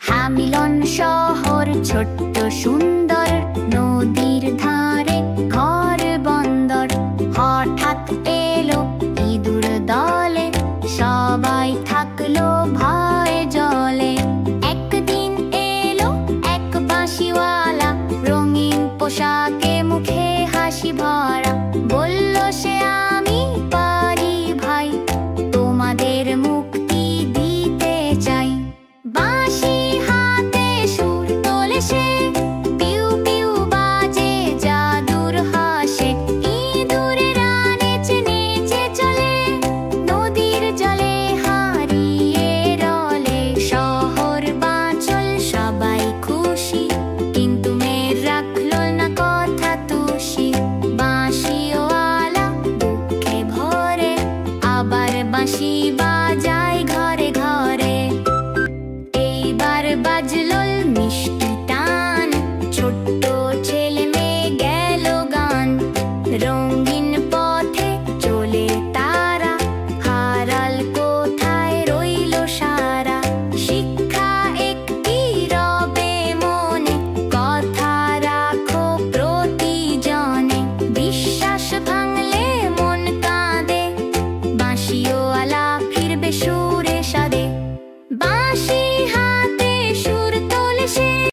হ্যামিলন শহর ছোট্ট সুন্দর, নদীর ধারে ঘর বন্দর। হঠাৎ এলো ইঁদুর দলে, সবাই থাকলো ভয়ে জলে। একদিন এলো এক বাঁশিওয়ালা, রঙিন পোশাকে মুখে হাসি ভরা। বলল সে, আমি পারি ভাই, তোমাদের মুক্তি দিতে চাই। বাঁশি হাতে সুর তোলে সে, পিউ পিউ বাজে জাদুর হাসে। ইঁদুরেরা নেচে নেচে চলে, নদীর জলে হারিয়ে রলে। শহর বাঁচল সবাই খুশি, কিন্তু মেয়ের রাখলো না কথা তুষি। বাঁশিওয়ালা দুঃখে ভরে, আবার বাঁশি বাজায় ঘরে ঘরে। এইবার বাজলো